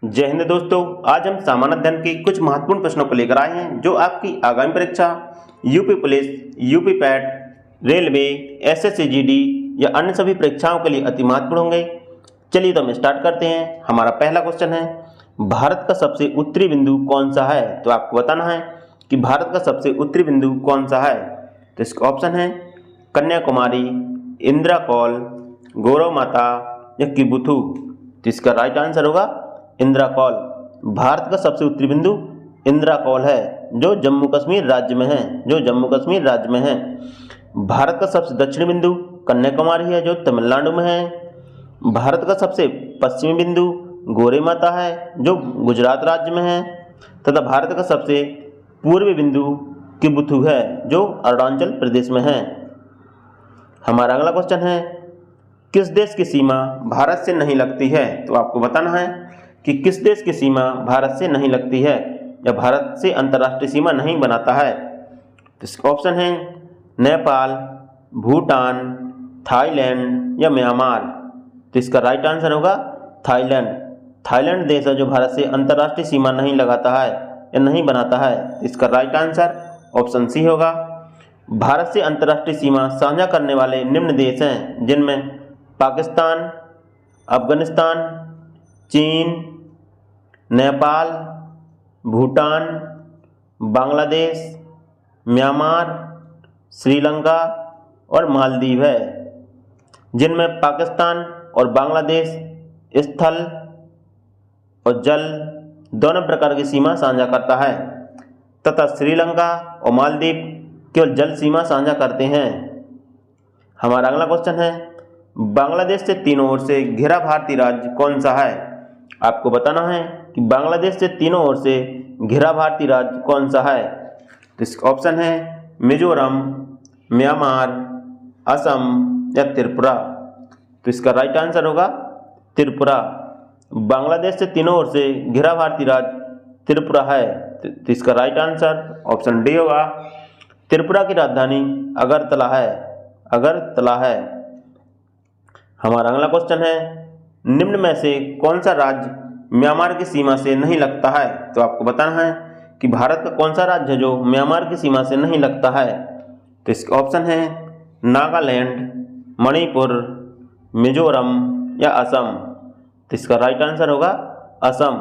जय हिंद दोस्तों। आज हम सामान्य अध्ययन के कुछ महत्वपूर्ण प्रश्नों को लेकर आए हैं जो आपकी आगामी परीक्षा UP police, UP PAT, railway, SSC GD या अन्य सभी परीक्षाओं के लिए अति महत्वपूर्ण होंगे। चलिए तो हम स्टार्ट करते हैं। हमारा पहला क्वेश्चन है, भारत का सबसे उत्तरी बिंदु कौन सा है? तो आपको बताना है कि भारत का सबसे उत्तरी बिंदु कौन सा है। तो इसका ऑप्शन है कन्याकुमारी, इंदिरा कॉल, गौरव माता या किबुथु। तो इसका राइट आंसर होगा इंदिरा कॉल। भारत का सबसे उत्तरी बिंदु इंदिरा कॉल है जो जम्मू कश्मीर राज्य में है। भारत का सबसे दक्षिणी बिंदु कन्याकुमारी है जो तमिलनाडु में है। भारत का सबसे पश्चिमी बिंदु गौरी माता है जो गुजरात राज्य में है तथा भारत का सबसे पूर्वी बिंदु किबुथु है जो अरुणाचल प्रदेश में है। हमारा अगला क्वेश्चन है, किस देश की सीमा भारत से नहीं लगती है? तो आपको बताना है कि किस देश की सीमा भारत से नहीं लगती है या भारत से अंतर्राष्ट्रीय सीमा नहीं बनाता है। तो इसका ऑप्शन है नेपाल, भूटान, थाईलैंड या म्यांमार। तो इसका राइट आंसर होगा थाईलैंड। थाईलैंड देश है जो भारत से अंतर्राष्ट्रीय सीमा नहीं लगाता है या नहीं बनाता है। तो इसका राइट आंसर ऑप्शन सी होगा। भारत से अंतर्राष्ट्रीय सीमा साझा करने वाले निम्न देश हैं जिनमें पाकिस्तान, अफगानिस्तान, चीन, नेपाल, भूटान, बांग्लादेश, म्यांमार, श्रीलंका और मालदीव है, जिनमें पाकिस्तान और बांग्लादेश स्थल और जल दोनों प्रकार की सीमा साझा करता है तथा श्रीलंका और मालदीव केवल जल सीमा साझा करते हैं। हमारा अगला क्वेश्चन है, बांग्लादेश से तीनों ओर से घिरा भारतीय राज्य कौन सा है? आपको बताना है कि बांग्लादेश से तीनों ओर से घिरा भारतीय राज्य कौन सा है। तो इसका ऑप्शन है मिजोरम, म्यांमार, असम या त्रिपुरा। तो इसका राइट आंसर होगा त्रिपुरा। बांग्लादेश से तीनों ओर से घिरा भारतीय राज्य त्रिपुरा है। तो इसका राइट आंसर ऑप्शन डी होगा। त्रिपुरा की राजधानी अगरतला है। हमारा अगला क्वेश्चन है, निम्न में से कौन सा राज्य म्यांमार की सीमा से नहीं लगता है? तो आपको बताना है कि भारत का कौन सा राज्य है जो म्यांमार की सीमा से नहीं लगता है। तो इसका ऑप्शन है नागालैंड, मणिपुर, मिजोरम या असम। तो इसका राइट आंसर होगा असम।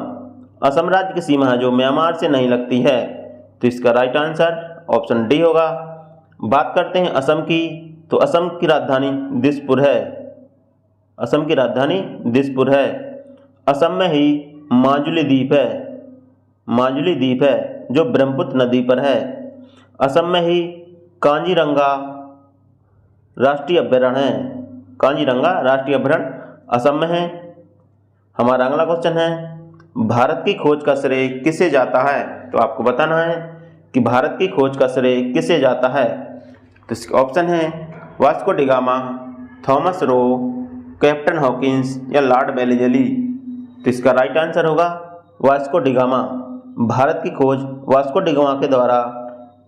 असम राज्य की सीमा है जो म्यांमार से नहीं लगती है। तो इसका राइट आंसर ऑप्शन डी होगा। बात करते हैं असम की, तो असम की राजधानी दिसपुर है। असम में ही माजुली द्वीप है जो ब्रह्मपुत्र नदी पर है। असम में ही काजीरंगा राष्ट्रीय अभयारण्य असम में है। हमारा अगला क्वेश्चन है, भारत की खोज का श्रेय किसे जाता है? तो आपको बताना है कि भारत की खोज का श्रेय किसे जाता है। तो इसके ऑप्शन है Vasco D gamma, Thomas Roe, captain Hawkins या लॉर्ड बेलीजेली। तो इसका राइट आंसर होगा वास्को डी गामा। भारत की खोज वास्को डी गामा के द्वारा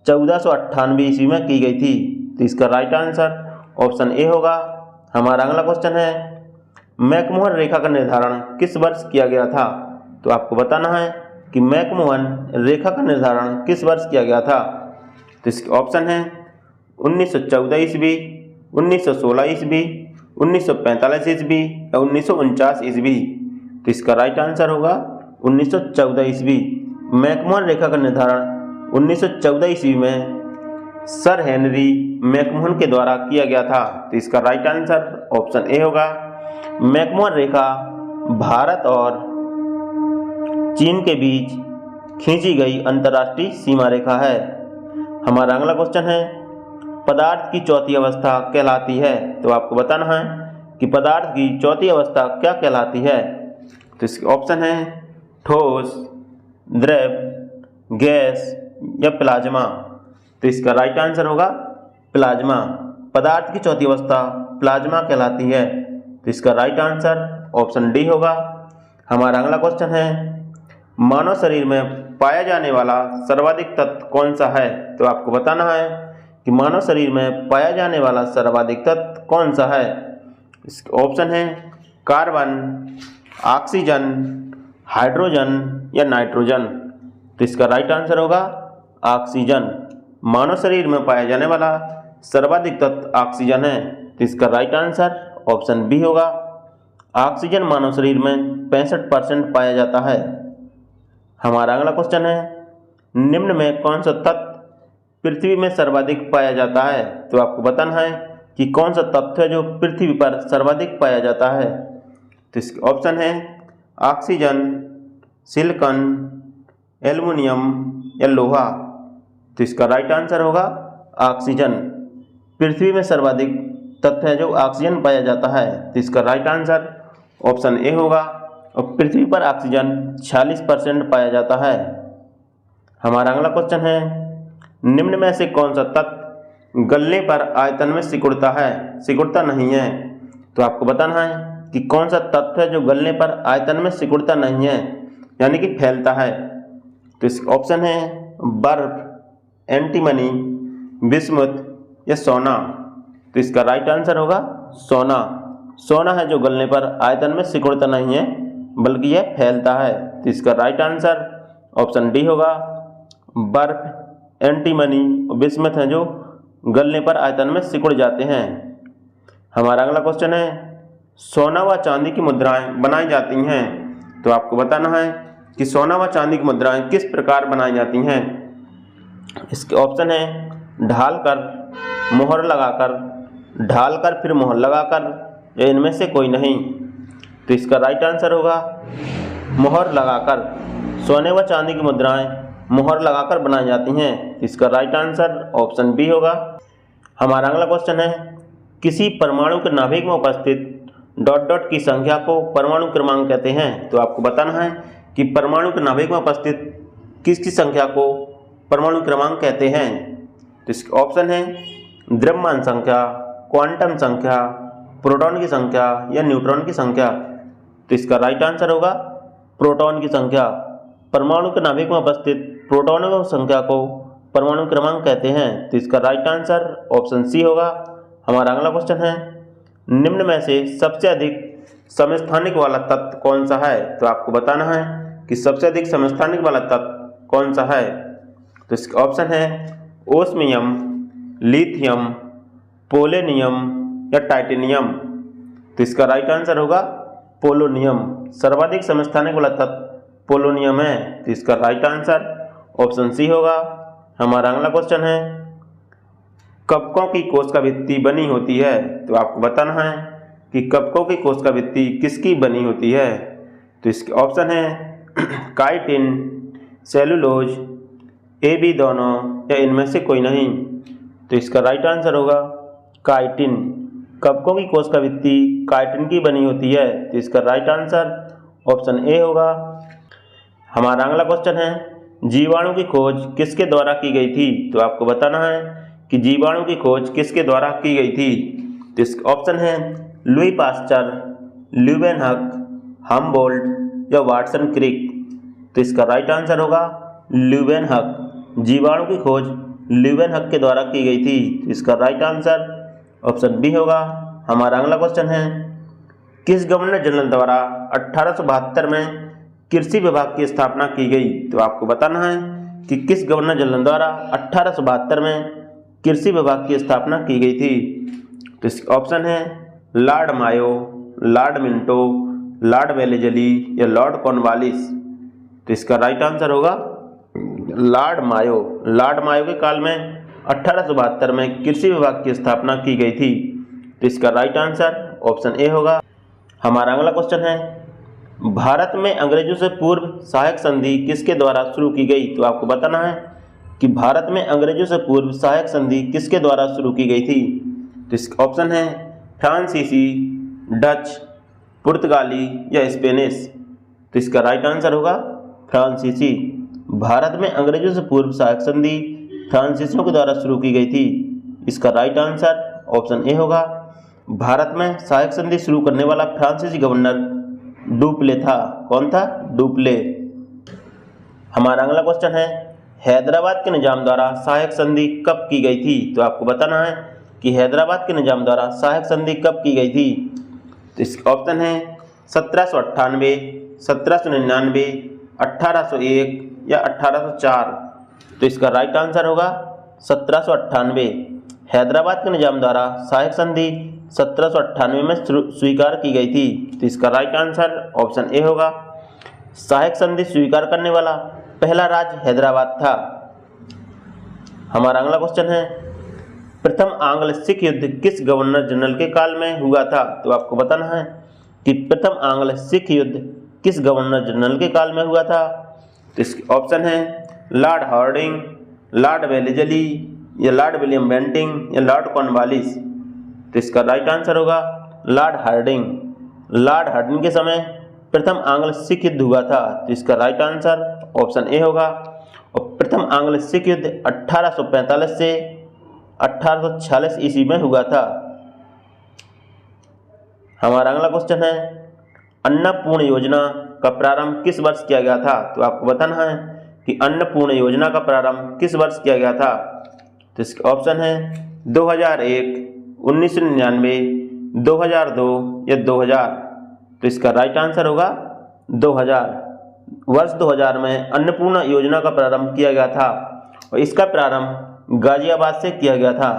1498 ईस्वी में की गई थी। तो इसका राइट आंसर ऑप्शन ए होगा। हमारा अगला क्वेश्चन है, मैकमोहन रेखा का निर्धारण किस वर्ष किया गया था? तो आपको बताना है कि मैकमोहन रेखा का निर्धारण किस वर्ष किया गया था। तो इसके ऑप्शन है 1914 ईस्वी, 1916 ईस्वी, 1945 ईस्वी या 1949 ईस्वी। तो इसका राइट आंसर होगा 1914 ईस्वी। मैकमोहन रेखा का निर्धारण 1914 ईस्वी में सर हेनरी मैकमोहन के द्वारा किया गया था। तो इसका राइट आंसर ऑप्शन ए होगा। मैकमोहन रेखा भारत और चीन के बीच खींची गई अंतर्राष्ट्रीय सीमा रेखा है। हमारा अगला क्वेश्चन है, पदार्थ की चौथी अवस्था कहलाती है? तो आपको बताना है कि पदार्थ की चौथी अवस्था क्या कहलाती है। तो इसके ऑप्शन है ठोस, द्रव, गैस या प्लाज्मा। तो इसका राइट आंसर होगा प्लाज्मा। पदार्थ की चौथी अवस्था प्लाज्मा कहलाती है। तो इसका राइट आंसर ऑप्शन डी होगा। हमारा अगला क्वेश्चन है, मानव शरीर में पाया जाने वाला सर्वाधिक तत्व कौन सा है? तो आपको बताना है कि मानव शरीर में पाया जाने वाला सर्वाधिक तत्व कौन सा है। इसके ऑप्शन है कार्बन, ऑक्सीजन, हाइड्रोजन या नाइट्रोजन? तो इसका राइट आंसर होगा ऑक्सीजन। मानव शरीर में पाया जाने वाला सर्वाधिक तत्व ऑक्सीजन है, तो इसका राइट आंसर ऑप्शन बी होगा। ऑक्सीजन मानव शरीर में 65% पाया जाता है। हमारा अगला क्वेश्चन है, निम्न में कौन सा तत्व पृथ्वी में सर्वाधिक पाया जाता है? तो आपको बताना है कि कौन सा तत्व है जो पृथ्वी पर सर्वाधिक पाया जाता है। तो इसके ऑप्शन है ऑक्सीजन, सिलिकॉन, एल्युमिनियम या लोहा। तो इसका राइट आंसर होगा ऑक्सीजन। पृथ्वी में सर्वाधिक तत्व है जो ऑक्सीजन पाया जाता है, तो इसका राइट आंसर ऑप्शन ए होगा। और पृथ्वी पर ऑक्सीजन 46% पाया जाता है। हमारा अगला क्वेश्चन है, निम्न में से कौन सा तत्व गलने पर आयतन में सिकुड़ता है, सिकुड़ता नहीं है? तो आपको बताना है कि कौन सा तत्व है जो गलने पर आयतन में सिकुड़ता नहीं है, यानी कि फैलता है। तो इसका ऑप्शन है बर्फ, एंटीमनी, बिस्मुथ या सोना। तो इसका राइट आंसर होगा सोना। सोना है जो गलने पर आयतन में सिकुड़ता नहीं है बल्कि यह फैलता है, तो इसका राइट आंसर ऑप्शन डी होगा। बर्फ, एंटीमनी और बिस्मुथ हैं जो गलने पर आयतन में सिकुड़ जाते हैं। हमारा अगला क्वेश्चन है, सोना व चांदी की मुद्राएं बनाई जाती हैं, तो आपको बताना है कि सोना व चांदी की मुद्राएं किस प्रकार बनाई जाती हैं। इसके ऑप्शन है ढालकर, मोहर लगाकर, ढालकर फिर मोहर लगाकर या इनमें से कोई नहीं। तो इसका राइट आंसर होगा मोहर लगाकर। सोने व चांदी की मुद्राएं मोहर लगाकर बनाई जाती हैं, इसका राइट आंसर ऑप्शन बी होगा। हमारा अगला क्वेश्चन है, किसी परमाणु के नाभिक में उपस्थित डॉट डॉट की संख्या को परमाणु क्रमांक कहते हैं। तो आपको बताना है कि परमाणु के नाभिक में उपस्थित किसकी संख्या को परमाणु क्रमांक कहते हैं। तो इसके ऑप्शन है द्रव्यमान संख्या, क्वांटम संख्या, प्रोटॉन की संख्या या न्यूट्रॉन की संख्या। तो इसका राइट आंसर होगा प्रोटॉन की संख्या। परमाणु के नाभिक में उपस्थित प्रोटॉनों की संख्या को परमाणु क्रमांक कहते हैं, तो इसका राइट आंसर ऑप्शन सी होगा। हमारा अगला क्वेश्चन है, निम्न में से सबसे अधिक समस्थानिक वाला तत्व कौन सा है? तो आपको बताना है कि सबसे अधिक समस्थानिक वाला तत्व कौन सा है। तो इसका ऑप्शन है ओस्मियम, लिथियम, पोलोनियम या टाइटेनियम। तो इसका राइट आंसर होगा पोलोनियम। सर्वाधिक समस्थानिक वाला तत्व पोलोनियम है, तो इसका राइट आंसर ऑप्शन सी होगा। हमारा अगला क्वेश्चन है, कवकों की कोशिका भित्ति बनी होती है। तो आपको बताना है कि कवकों की कोशिका भित्ति किसकी बनी होती है। तो इसके ऑप्शन है काइटिन, सेलुलोज, ए बी दोनों या इनमें से कोई नहीं। तो इसका राइट आंसर होगा काइटिन। कवकों की कोशिका भित्ति काइटिन की बनी होती है, तो इसका राइट आंसर ऑप्शन ए होगा। हमारा अगला क्वेश्चन है, जीवाणु की खोज किसके द्वारा की गई थी। तो आपको बताना है कि जीवाणु की खोज किसके द्वारा की गई थी। तो इसका ऑप्शन है लुई पास्चर, ल्यूवेनहक, हम्बोल्ट या वाटसन क्रिक। तो इसका राइट आंसर होगा ल्यूवेनहक। जीवाणु की खोज ल्यूवेनहक के द्वारा की गई थी, तो इसका राइट आंसर ऑप्शन बी होगा। हमारा अगला क्वेश्चन है, किस गवर्नर जनरल द्वारा 1872 में कृषि विभाग की स्थापना की गई। तो आपको बताना है कि किस गवर्नर जनरल द्वारा 1872 में कृषि विभाग की स्थापना की गई थी। तो इसका ऑप्शन है लॉर्ड मायो, लॉर्ड मिंटो, लॉर्ड वेलेजली या लॉर्ड कॉर्नवालिस। तो इसका राइट आंसर होगा लॉर्ड मायो। लॉर्ड मायो के काल में 1872 में कृषि विभाग की स्थापना की गई थी, तो इसका राइट आंसर ऑप्शन ए होगा। हमारा अगला क्वेश्चन है, भारत में अंग्रेजों से पूर्व सहायक संधि किसके द्वारा शुरू की गई। तो आपको बताना है कि भारत में अंग्रेजों से पूर्व सहायक संधि किसके द्वारा शुरू की गई थी। तो इसका ऑप्शन है फ्रांसीसी, डच, पुर्तगाली या स्पेनिश। तो इसका राइट आंसर होगा फ्रांसीसी। भारत में अंग्रेजों से पूर्व सहायक संधि फ्रांसीसियों के द्वारा शुरू की गई थी, इसका राइट आंसर ऑप्शन ए होगा। भारत में सहायक संधि शुरू करने वाला फ्रांसीसी गवर्नर डुप्ले था। कौन था? डुप्ले। हमारा अगला क्वेश्चन है, हैदराबाद के निजाम द्वारा सहायक संधि कब की गई थी। तो आपको बताना है कि हैदराबाद के निजाम द्वारा सहायक संधि कब की गई थी। तो इसका ऑप्शन है 1798, 1799, 1801 या 1804? तो इसका राइट आंसर होगा 1798। हैदराबाद के निजाम द्वारा सहायक संधि 1798 में स्वीकार की गई थी। तो इसका राइट आंसर ऑप्शन ए होगा। सहायक संधि स्वीकार करने वाला पहला राज्य हैदराबाद था। हमारा अगला क्वेश्चन है, प्रथम आंग्ल सिख युद्ध किस गवर्नर जनरल के काल में हुआ था? तो आपको बताना है कि प्रथम आंग्ल सिख युद्ध किस गवर्नर जनरल के काल में हुआ था। तो इसके ऑप्शन है लॉर्ड हार्डिंग, लॉर्ड वेलेस्ली या लॉर्ड विलियम बेंटिंग या लॉर्ड कॉर्नवालिस? तो इसका राइट आंसर होगा लॉर्ड हार्डिंग। लॉर्ड हार्डिंग के समय प्रथम आंग्ल सिख युद्ध हुआ था। तो इसका राइट आंसर ऑप्शन ए होगा। और प्रथम आंग्ल सिख युद्ध 1845 से 1846 ईस्वी में हुआ था। हमारा अगला क्वेश्चन है, अन्नपूर्ण योजना का प्रारंभ किस वर्ष किया गया था? तो आपको बताना है कि अन्नपूर्ण योजना का प्रारंभ किस वर्ष किया गया था। तो इसके ऑप्शन है 2001, 1999, 2002 या 2000? तो इसका राइट आंसर होगा 2000। वर्ष 2000 में अन्नपूर्णा योजना का प्रारंभ किया गया था और इसका प्रारंभ गाजियाबाद से किया गया था।